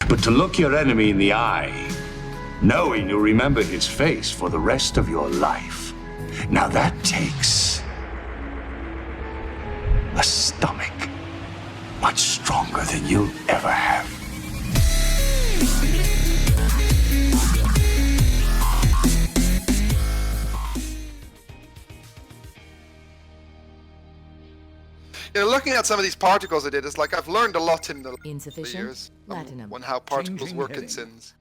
But to look your enemy in the eye, knowing you'll remember his face for the rest of your life, now that takes a stomach much stronger than you'll ever have. You know, looking at some of these particles I did, it's like I've learned a lot in the years Platinum. on how particles Changing work in heading. Sins.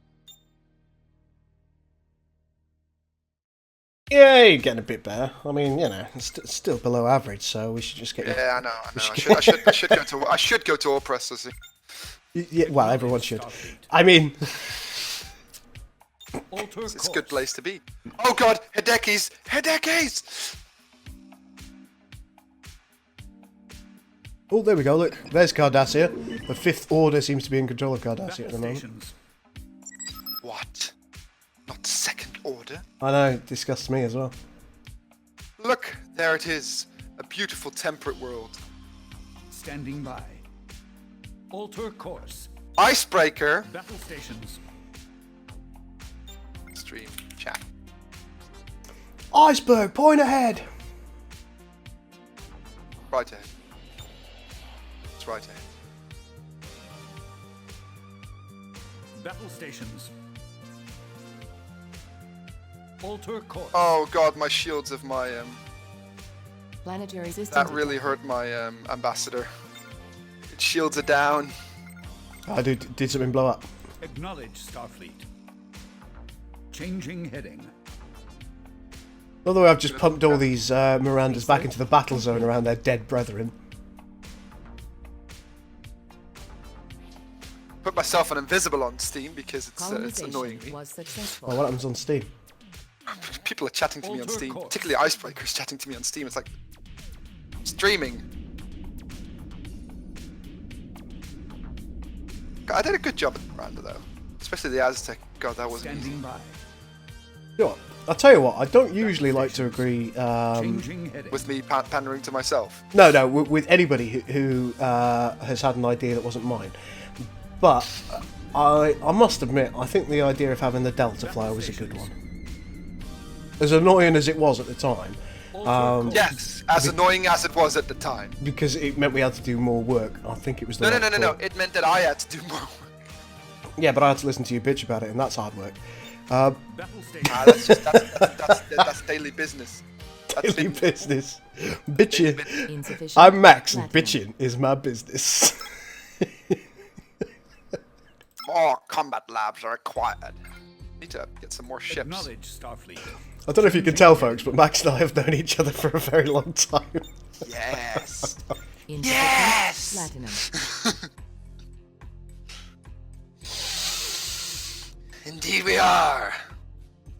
Yeah, you're getting a bit better. I mean, you know, it's still below average, so we should just get. Yeah, I know. I should go to all processing. Yeah, well, everyone should. I mean, It's a good place to be. Oh god, Hideki's! Hideki's! oh, there we go. Look, there's Cardassia. The Fifth Order seems to be in control of Cardassia at the moment. What? Not second order? I know, it disgusts me as well. Look, there it is. A beautiful temperate world. Standing by. Alter course. Icebreaker. Battle stations. Stream chat. Iceberg, point ahead. Right ahead. It's right ahead. Battle stations. Alter course. Oh god, my shields of my Planetary system. that really hurt my ambassador. It shields it down. I did something blow up. Acknowledge Starfleet. Changing heading. Although I've just pumped all these Mirandas back into the battle zone around their dead brethren. Put myself on invisible on Steam because it's Colonization annoying me. was successful. Well, what happens on Steam? People are chatting to me on Alter Steam, course. particularly Icebreaker's chatting to me on Steam. It's like streaming. I did a good job at Miranda though, especially the Aztec. God, that wasn't easy. Standing by. You know what? I'll tell you what, I don't usually like to agree Changing heading. With me pandering to myself. no, with anybody who has had an idea that wasn't mine. But I must admit, I think the idea of having the Delta Flyer was a good one. As annoying as it was at the time, Yes, as annoying as it was at the time. because it meant we had to do more work. I think it was the No. right call. It meant that I had to do more. Yeah, but I had to listen to you bitch about it, and that's hard work. Battle station. That's daily business. That's Daily been- business. Bitching. Insufficient. I'm Max, and Platinum. bitching is my business. More combat labs are required. Need to get some more ships. Acknowledge Starfleet. I don't know if you can tell, folks, but Max and I have known each other for a very long time. Yes. Insufficient. Yes! Platinum. Indeed we are.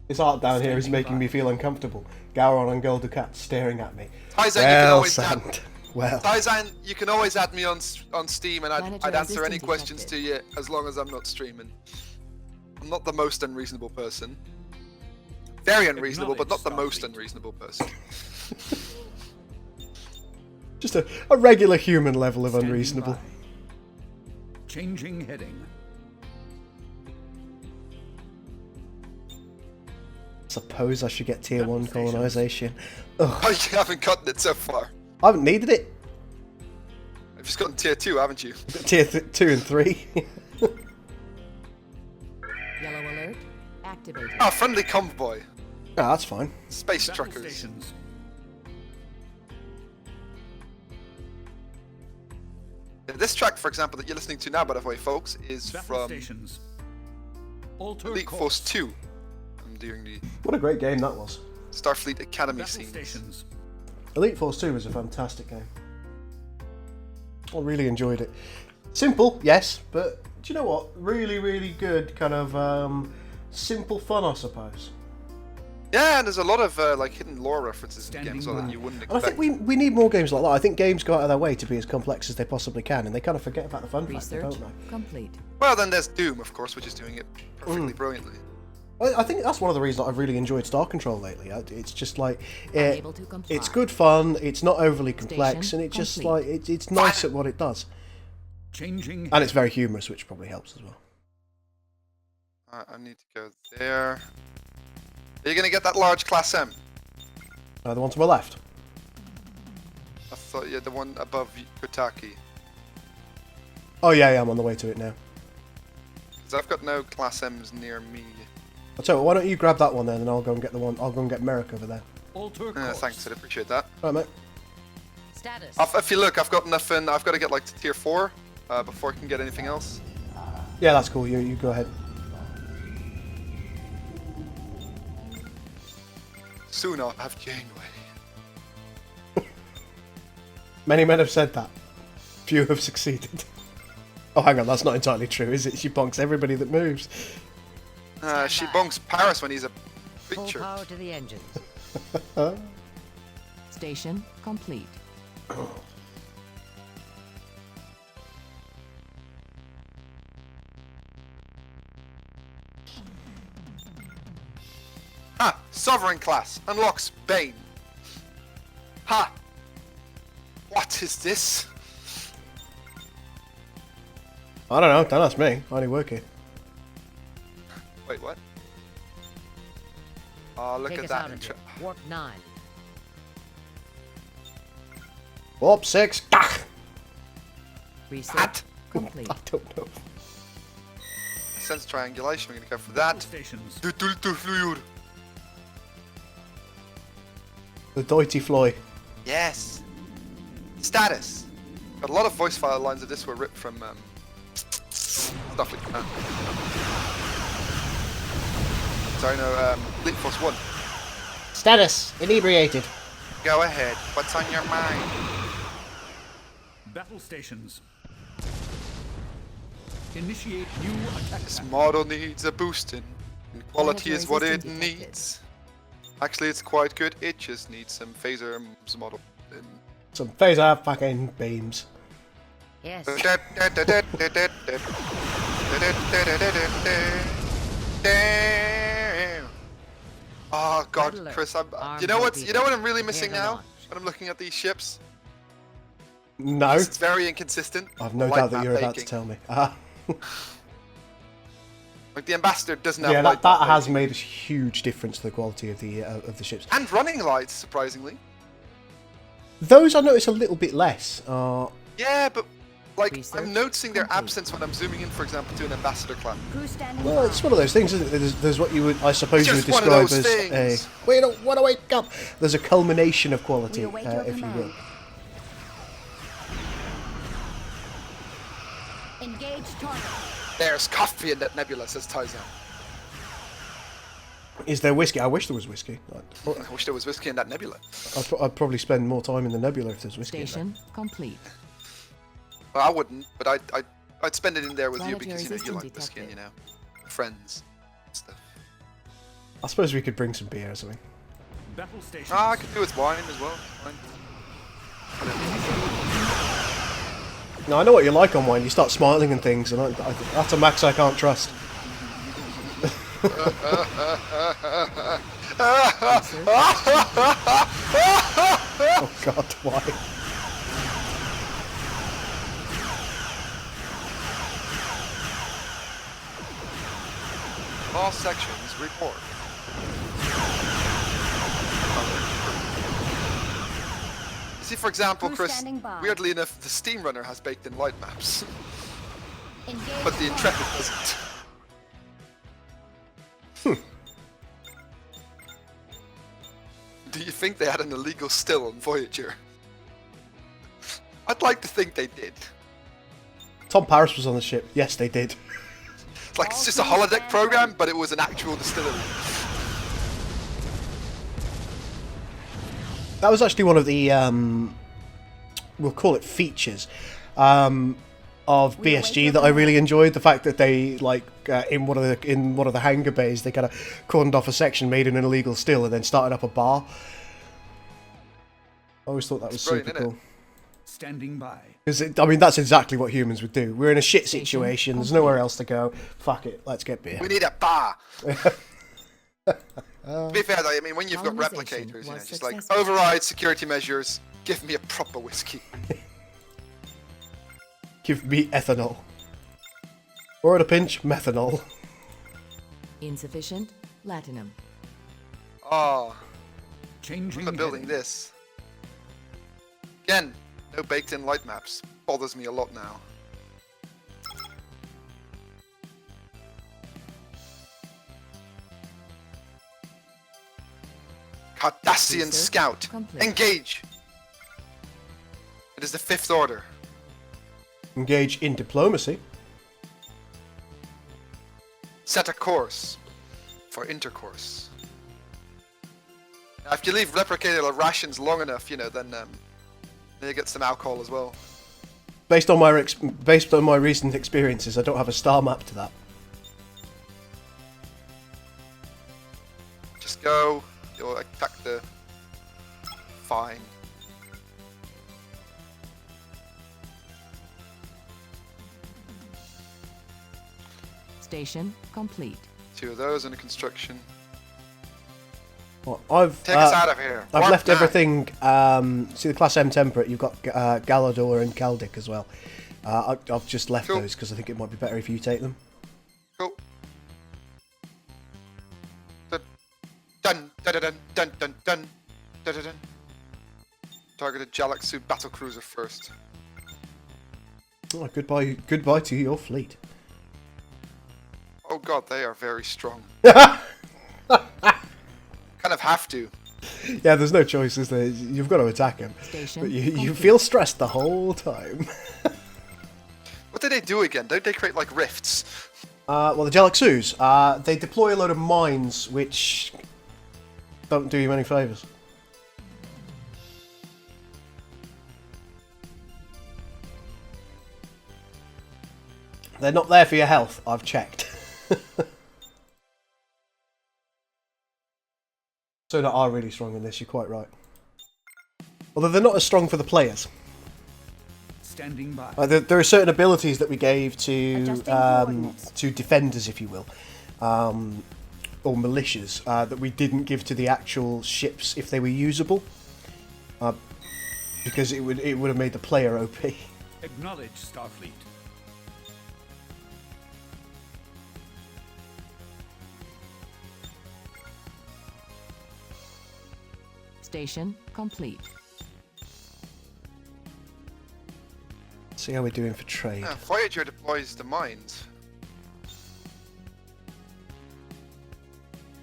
This art down here is making me feel uncomfortable. Gowron and Gul Dukat staring at me. Taizan, you can Well, always Sand. Well, Taizan, you can always add me on Steam, and I'd Planetary answer any system questions to detected. you as long as I'm not streaming. I'm not the most unreasonable person. Very unreasonable, but not the most unreasonable person. just a regular human level of Standing unreasonable. by. Changing heading. Suppose I should get tier 1 Stations. colonisation. Ugh, Oh, you haven't gotten it so far. I haven't needed it. I've just gotten tier 2, haven't you? Tier 2 and 3. Yellow alert. Activated. Ah, friendly convoy. Ah, that's fine. Space Battle truckers. stations. This track, for example, that you're listening to now, by the way, folks, is Battle from stations. Alter Elite course. Force 2. I'm doing the What a great game that was. Starfleet Academy Battle scenes. stations. Elite Force 2 was a fantastic game. I really enjoyed it. Simple, yes, but do you know what? Really, really good kind of simple fun, I suppose. Yeah, and there's a lot of like hidden lore references in the Standing game as well that by. you wouldn't And I expect. think we need more games like that. I think games go out of their way to be as complex as they possibly can, and they kind of forget about the fun factor, Research don't they? complete. Well, then there's Doom, of course, which is doing it perfectly brilliantly. I think that's one of the reasons that I've really enjoyed Star Control lately. It's just like Unable to comply. it's good fun. It's not overly complex, Station and it just complete. like it's nice at what it does, Changing and it's very humorous, which probably helps as well. I need to go there. Are you gonna get that large Class M? The one to my left. I thought you had the one above Kotaki. Oh yeah, I'm on the way to it now. Because I've got no Class M's near me. I'll tell you what, why don't you grab that one then, and I'll go and get the one. I'll go and get Merrick over there. Alter course. Thanks, I'd appreciate that. Right, mate. Status. If you look, I've got nothing. I've got to get like to tier 4 before I can get anything else. Yeah, that's cool. You go ahead. Soon I'll have Janeway. Many men have said that. Few have succeeded. Oh, hang on, that's not entirely true, is it? She bonks everybody that moves. She bonks Paris when he's a Full creature. power to the engines. Station complete. Ha! Sovereign class unlocks Bane. Ha! What is this? I don't know, don't ask me. I only work here. Wait, what? Oh, look Take at us that. out into Warp 9. Warp 6. Gah! Reset What? complete. I don't know. Sense triangulation, we're gonna go for that. Stations. Du fluor. The Doity Floy. Yes. Status. Got a lot of voice file lines of this were ripped from stuff like that. Sorry, no, Elite Force 1. Status. Inebriated. Go ahead. What's on your mind? Battle stations. Initiate new attack. This path. model needs a boosting. And quality is what it Planetary system needs. Actually, it's quite good. It just needs some phaser model. Some phaser fucking beams. Yes. Oh god, Red alert. Chris, Armed you know what torpedoes. I'm really missing Prepare to now launch. when I'm looking at these ships? No. It's very inconsistent. I've no Light doubt that map you're about to baking. tell me. Like the Ambassador doesn't have Yeah, light that map has baking. made a huge difference to the quality of the ships. And running lights, surprisingly. Those I notice a little bit less. Yeah, but like Research I'm noticing their complete. absence when I'm zooming in, for example, to an Ambassador clan. Crew standing Well, it's by. one of those things, isn't it? There's what you would, I suppose, you would Just one of describe those as a. things. Wait, don't want to wake up. There's a culmination of quality, We await your if you command. will. Engage target. There's coffee in that nebula, says Taizan. Is there whiskey? I wish there was whiskey. I wish there was whiskey in that nebula. I'd probably spend more time in the nebula if there's whiskey. In there. Station complete. Well, I wouldn't, but I'd spend it in there with you Planetary because you know you system like whiskey, and, detected. you know, friends, and stuff. I suppose we could bring some beer or something. Battle stations. Ah, I could do with wine as well. Fine. Now I know what you like on wine. You start smiling and things, and that's a max I can't trust. Oh God, why? All sections report. See, for example, Crew Chris, standing by. weirdly enough, the Steam Runner has baked in light maps, Engage but the target. Intrepid doesn't. Do you think they had an illegal still on Voyager? I'd like to think they did. Tom Paris was on the ship. Yes, they did. It's like it's just a holodeck program, but it was an actual distillery. That was actually one of the we'll call it features of BSG that I really enjoyed. The fact that they like in one of the hangar bays they kind of cordoned off a section, made an illegal still, and then started up a bar. I always thought that was brilliant, super isn't cool. Standing by. Because I mean that's exactly what humans would do. We're in a shit Station situation. There's complete. nowhere else to go. Fuck it. Let's get beer. We need a bar. To be fair though, I mean when you've got Colonization replicators, you know, was just like successful. override security measures, give me a proper whiskey. Give me ethanol. Or at a pinch, methanol. Insufficient latinum. Oh, Changing I'm building heading. this. Again, no baked-in light maps. Bothers me a lot now. Cardassian Research Scout. complete. Engage! It is the 5th order. Engage in diplomacy. Set a course for intercourse. Now, if you leave replicator rations long enough, you know, then you get some alcohol as well. Based on my recent experiences, I don't have a star map to that. Just go. You'll attack the... Fine. Station complete. 2 of those under construction. Well, I've Take us out of here. I've Warp left 9. everything. See the Class M temperate. You've got Galador and Kaldic as well. I've just left Cool. those because I think it might be better if you take them. Cool. Dun dun dun dun dun dun dun dun dun. Targeted Jalaxu battlecruiser first. Oh, goodbye to your fleet. Oh god, they are very strong. Kind of have to. Yeah, there's no choice, is there? You've got to attack him. Station But you complete. feel stressed the whole time. What do they do again? Don't they create like rifts? Well, the Jalaxus, they deploy a load of mines which don't do you any favours. They're not there for your health, I've checked. So they are really strong in this, you're quite right. Although they're not as strong for the players. Standing by. There are certain abilities that we gave to Adjusting coordinates. to defenders, if you will, or militias, that we didn't give to the actual ships if they were usable, because it would have made the player OP. Acknowledge Starfleet. Station complete. See how we're doing for trade. Yeah, Voyager deploys the mines.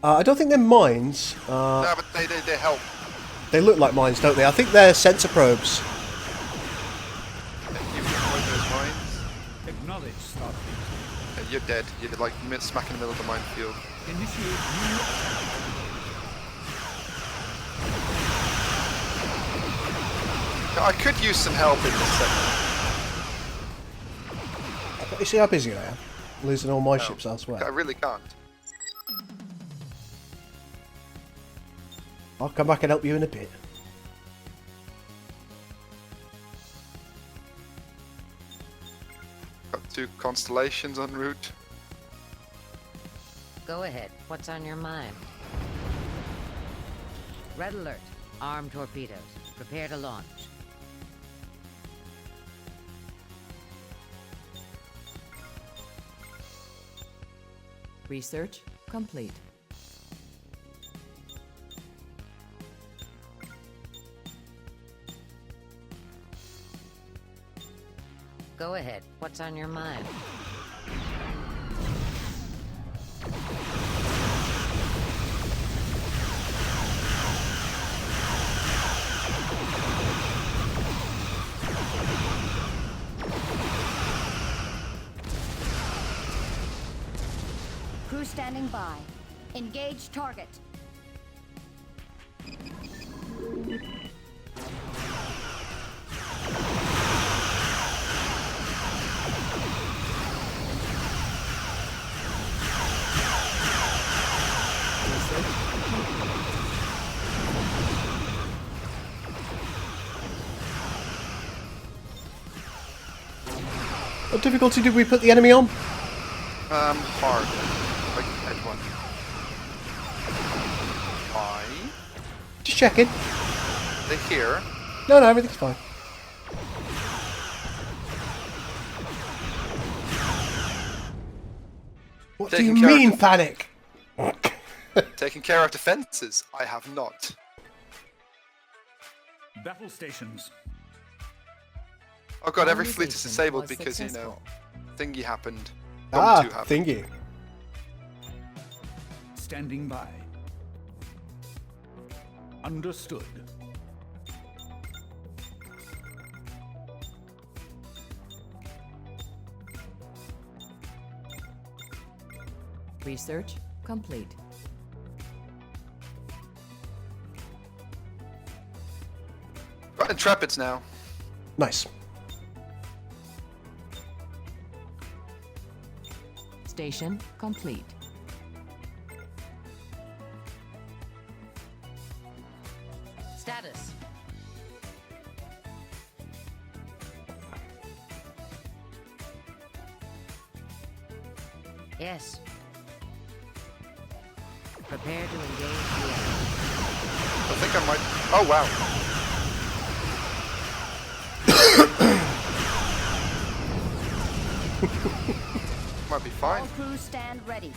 I don't think they're mines. No, but they help. They look like mines, don't they? I think they're sensor probes. You deploy those mines. Acknowledge Starfleet. You're dead. You're like smack in the middle of the minefield. Initiate new attack. Now, I could use some help in this segment. You see how busy I am? Losing all my ships elsewhere. I really can't. I'll come back and help you in a bit. Got 2 constellations en route. Go ahead. What's on your mind? Red alert. Armed torpedoes. Prepare to launch. Research complete. Go ahead. What's on your mind? Crew standing by. Engage target. What difficulty did we put the enemy on? Hard. Like edge one. Why? Just checking. They here. No, everything's fine. What do Taking you mean, character. panic? Taking care of defenses? I have not. Battle stations. Oh god, every fleet is Colonization disabled was because, you know, successful. thingy happened. Ah, Bomb 2 happened. thingy. Standing by. Understood. Research complete. Got Intrepids now. Nice. Station complete. Status. Yes. Prepare to engage the enemy. I think I might... Oh, wow. Might be fine. All crews stand ready.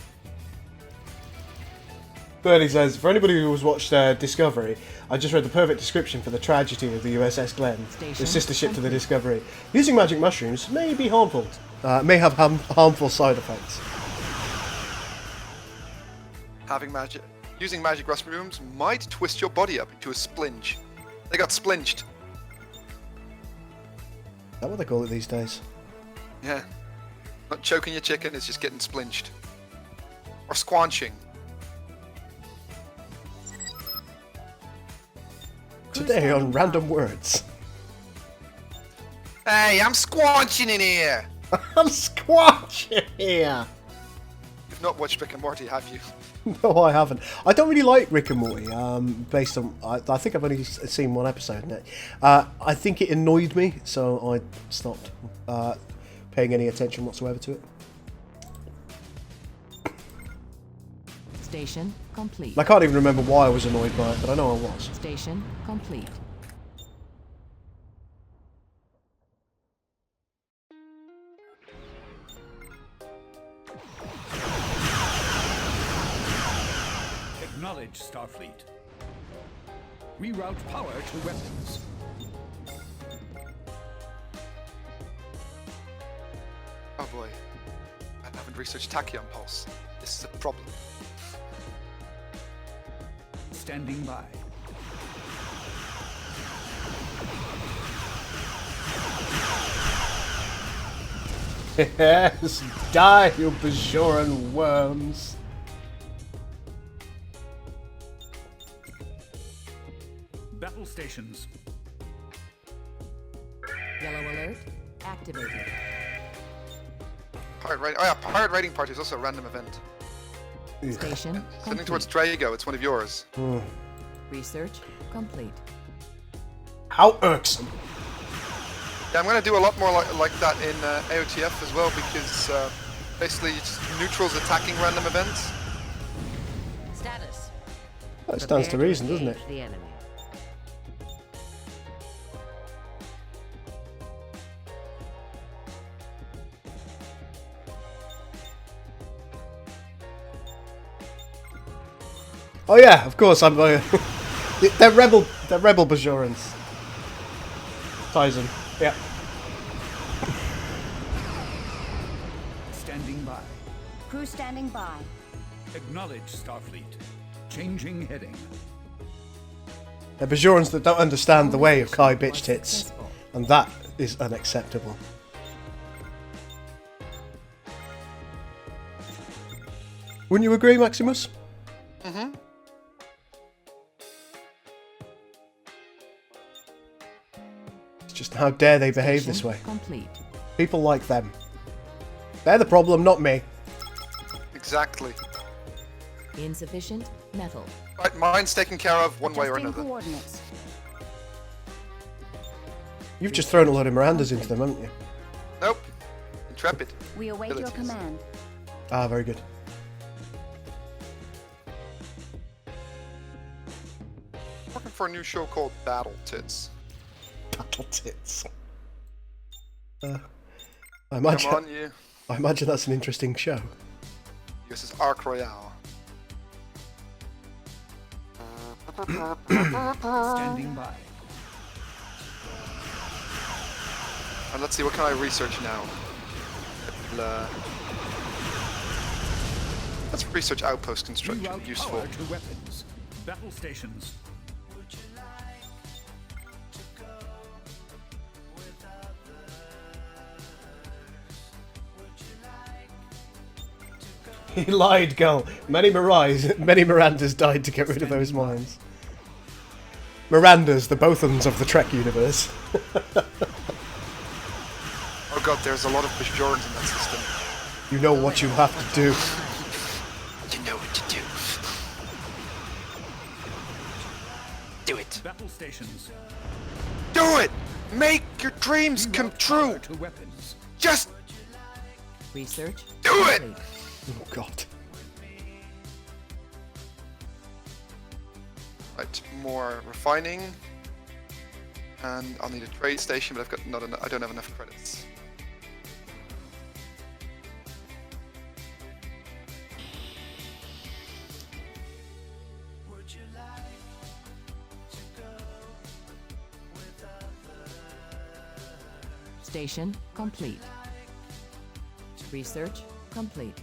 Bernie says, for anybody who has watched Discovery, I just read the perfect description for the tragedy of the USS Glenn, the sister ship to the Discovery. Using magic mushrooms may be harmful, may have harmful side effects. Using magic mushrooms might twist your body up into a splinge. They got splinged. Is that what they call it these days? Yeah. Not choking your chicken, it's just getting splinged. Or squanching. Today on Random Words. Hey, I'm squanching in here! I'm squatching here! You've not watched Rick and Morty, have you? No, I haven't. I don't really like Rick and Morty, based on... I think I've only seen one episode in it. I think it annoyed me, so I stopped paying any attention whatsoever to it. Station complete. I can't even remember why I was annoyed by it, but I know I was. Station complete. Acknowledge Starfleet. Reroute power to weapons. Oh boy. I haven't researched tachyon pulse. This is a problem. Standing by. Yes, die, you Bajoran worms. Battle stations. Yellow alert activated. Pirate raiding party is also a random event. Station Sending complete. towards Drago, it's one of yours. Research complete. How irksome. Yeah, I'm going to do a lot more like that in AOTF as well, because basically it's neutrals attacking random events. Status. That stands to Prepare reason, doesn't it? engage the enemy. Oh yeah, of course. I'm. They're rebel Bajorans. Tyson. Yeah. Standing by. Crew standing by. Acknowledge Starfleet. Changing heading. They're Bajorans that don't understand the way of Kai Colonization bitch was tits, successful. and that is unacceptable. Wouldn't you agree, Maximus? Mm-hmm. It's just how dare they behave Station this way. Complete. People like them. They're the problem, not me. Exactly. Insufficient metal. Right, mine's taken care of one way or Adjusting another. coordinates. You've just thrown a load of Mirandas into them, haven't you? Nope. Intrepid. We await your Abilities. command. Ah, very good. Working for a new show called Battle Tits. Battle tits. I Come imagine. on, you. I imagine that's an interesting show. This is Arc Royale. Standing by. And let's see, what can I research now? Let's research outpost construction. Reroute Useful. power to weapons. Battle stations. He lied, Gul. Many Mirandas died to get rid of those mines. Mirandas, the Bothans of the Trek universe. Oh god, there's a lot of Bajorans in that system. You know what you have to do. You know what to do. Do it. Battle stations. Do it! Make your dreams come Reroute true! power to weapons. Just Research. do it! complete. Oh god. Right, more refining. And I'll need a trade station, but I've got not enough, I don't have enough credits. Station complete. Research complete.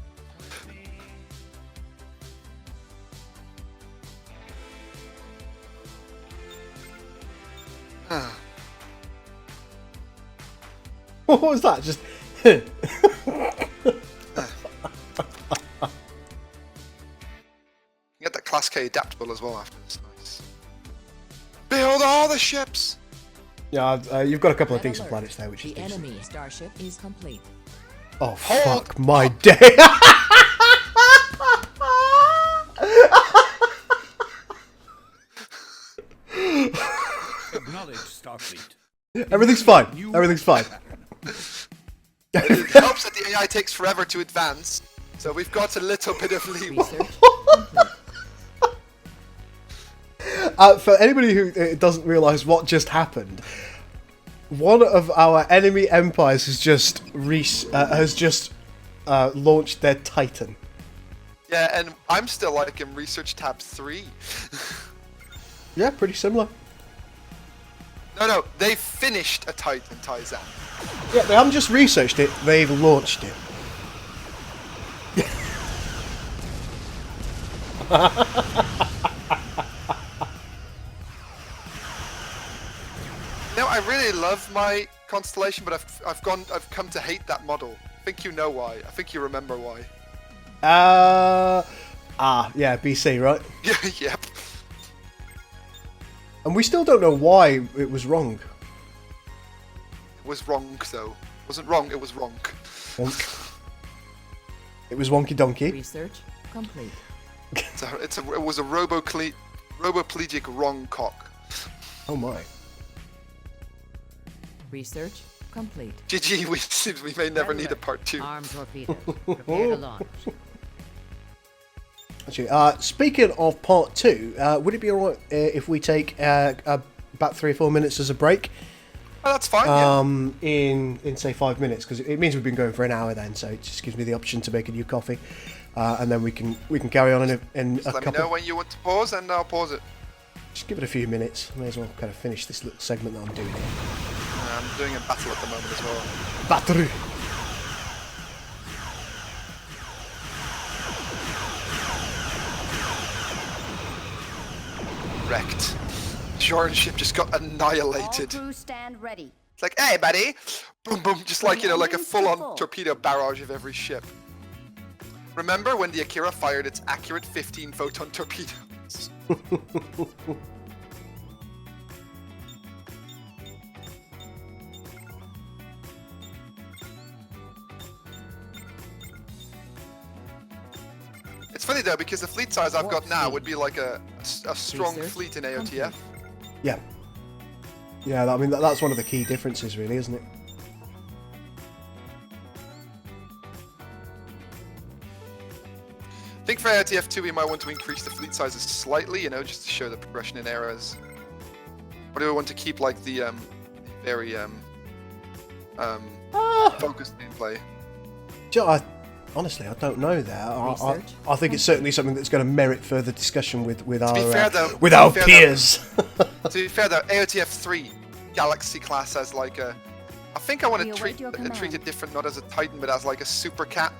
What was that? Just. You get that Class K adaptable as well after this. Nice. Build all the ships! Yeah, you've got a couple of Red decent alert. planets there, which is The decent. enemy starship is complete. Oh, Hold fuck my day. Acknowledge Starfleet. Everything's fine. Everything's fine. It helps that the AI takes forever to advance, so we've got a little bit of leeway. Research complete. For anybody who doesn't realise what just happened, one of our enemy empires has just launched their Titan. Yeah, and I'm still like in Research Tab 3. Yeah, pretty similar. No, they finished a Titan Taizan. Yeah, they haven't just researched it; they've launched it. No, I really love my constellation, but I've come to hate that model. I think you know why. I think you remember why. Yeah, BC, right? Yeah, yep. And we still don't know why it was wrong. It was wrong, though. Wasn't wrong, it was wrong. Wonk. It was wonky donkey. Research complete. It was a roboplegic wrong cock. Oh my. Research complete. GG, we may never need a part 2. Armed torpedoes. Prepare to launch. Actually, speaking of part 2, would it be alright if we take about 3 or 4 minutes as a break? Oh, that's fine, yeah. In say 5 minutes, because it means we've been going for an hour then, so it just gives me the option to make a new coffee, and then we can carry on in Just a let couple. me know when you want to pause, and I'll pause it. Just give it a few minutes. May as well kind of finish this little segment that I'm doing here. I'm doing a battle at the moment as well. Battery. Wrecked. Jordan's ship just got All annihilated. crew stand ready. It's like, hey, buddy! Boom, boom, just like, like a Engines full-on full. torpedo barrage of every ship. Remember when the Akira fired its accurate 15 photon torpedoes? It's funny though, because the fleet size I've got now would be like a strong Research fleet in AOTF. Yeah. Yeah, I mean, that's one of the key differences, really, isn't it? I think for AOTF 2 we might want to increase the fleet sizes slightly, just to show the progression in eras. Or do we want to keep like the very focused gameplay? Do you know, Honestly, I don't know that. Research. I think it's certainly something that's going to merit further discussion with our fair, though, with to our be fair, peers. To be fair though, AOTF 3 Galaxy class has like a. I think I want We to await your treat command. it different, not as a Titan, but as like a super cat.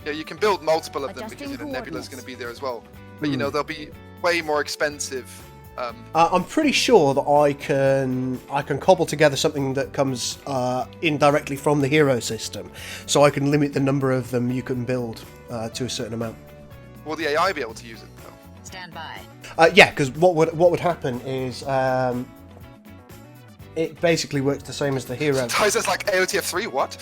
Yeah, you can build multiple of them because Adjusting Nebula's coordinates. going to be there as well. But they'll be way more expensive. I'm pretty sure that I can cobble together something that comes indirectly from the hero system, so I can limit the number of them you can build to a certain amount. Will the AI be able to use it though? Stand by. Yeah, because what would happen is it basically works the same as the hero. Ties us like AOTF 3. What?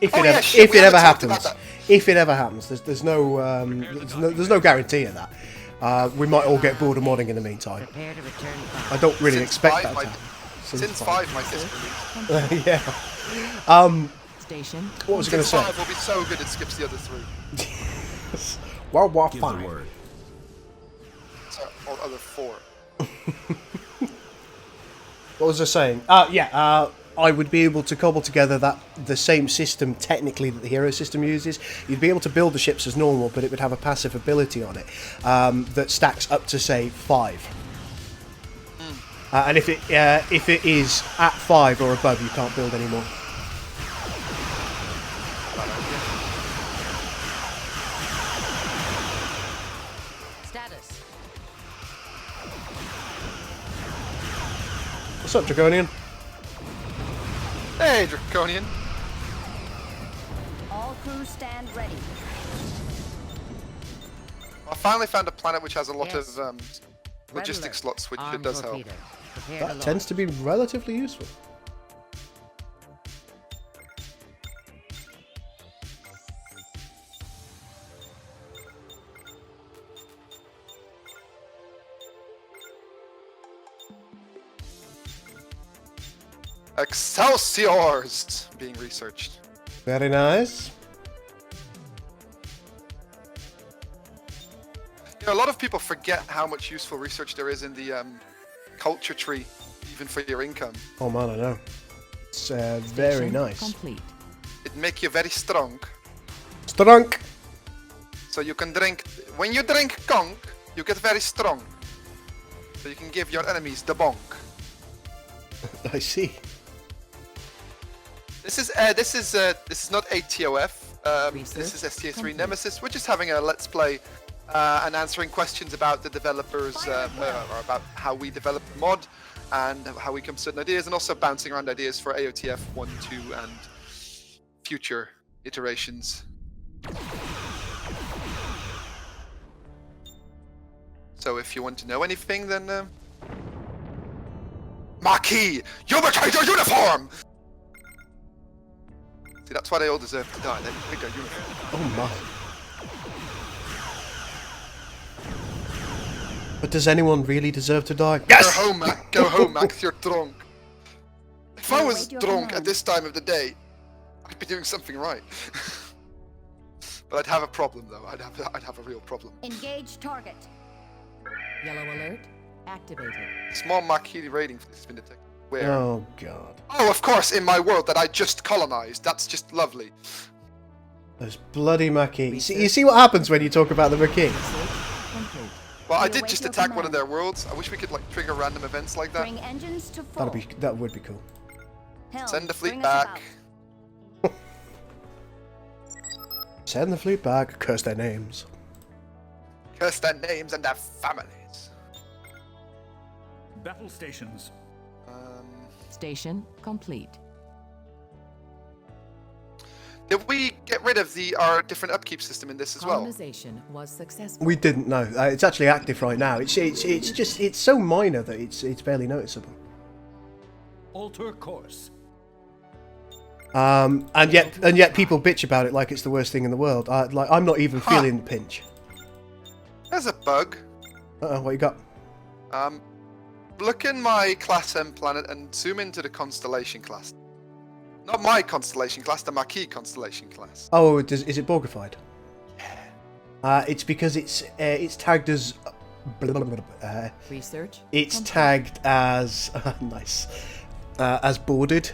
If Oh, it yeah, ever, shit, if we it ever haven't talked about happens, that. if it ever happens, there's no guarantee of that. We might all get bored of modding in the meantime. Prepare to return I fire. don't really Since expect five, that my- to happen. Since 5, my sister released. Yeah. Station. What was I going to Since say? 5 will be so good it skips the other 3. World War Give the Five. word. So, or other 4. What was I saying? I would be able to cobble together the same system technically that the hero system uses. You'd be able to build the ships as normal, but it would have a passive ability on it that stacks up to say 5. And if it is at 5 or above, you can't build anymore. Status. What's up, Draconian? Hey, Draconian. All crew stand ready. I finally found a planet which has a lot Yes. of Red logistic alert. slots, which it Armed does help. torpedoes. Prepare That to tends launch. to be relatively useful. Excelsiors being researched. Very nice. A lot of people forget how much useful research there is in the culture tree, even for your income. Oh man, I know. It's very Station nice. Complete. It make you very strong, Strunk. so you can drink. When you drink conch, you get very strong, so you can give your enemies the bonk. I see. This is not ATOF. This is Research STA3 complete. Nemesis. We're just having a let's play and answering questions about the developers or about how we develop the mod and how we come to certain ideas, and also bouncing around ideas for AOTF 1, 2, and future iterations. So if you want to know anything, then Marquis, you betrayed your uniform! See, that's why they all deserve to die. They betrayed their uniform. Oh my. But does anyone really deserve to die? Go home, Mac. Go home, Max. You're drunk. If I We was await your drunk at command. this time of the day, I'd be doing something right. But I'd have a problem, though. I'd have a real problem. Engage target. Yellow alert. Activated. Small Marquis rating for this has been detected. Where? Oh god. Oh, of course, in my world that I just colonized. That's just lovely. Those bloody Maquis. You see what happens when you talk about the Maquis? Research complete. Well, I We did await just your attack one of command. their worlds. I wish we could like trigger random events like that. Bring engines to full. That would be cool. Helm, Send the fleet bring us back. about. Send the fleet back. Curse their names. Curse their names and their families. Battle stations. Station complete. Did we get rid of our different upkeep system in this as well? Colonization was successful. We didn't know. It's actually active right now. It's so minor that it's barely noticeable. Alter course. And yet people bitch about it like it's the worst thing in the world. I'm not even feeling the pinch. There's a bug. What you got? Look in my Class M planet and zoom into the constellation class. Not my constellation class, the Marquis constellation class. Oh, is it Borgified? Yeah. It's because it's tagged as. Research. It's complete. tagged as nice, as boarded.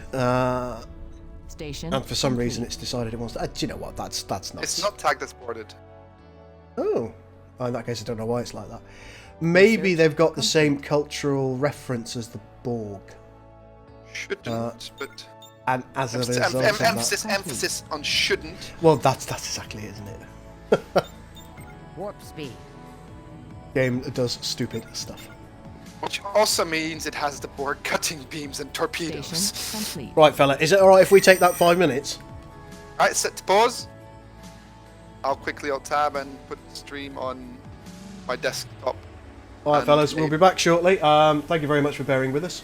Station. And for some reason, it's decided it wants to. Do you know what? That's nuts. It's not tagged as boarded. Oh, in that case, I don't know why it's like that. Maybe they've got the same cultural reference as the Borg. Shouldn't, but And as a result of that, emphasis on shouldn't. well, that's exactly it, isn't it? Warp speed. Game does stupid stuff. Which also means it has the Borg cutting beams and torpedoes. Station complete. Right, fella, is it all right if we take that 5 minutes? Alright, set to pause. I'll quickly alt-tab and put the stream on my desktop. All right, And fellas, we'll be back shortly. Thank you very much for bearing with us.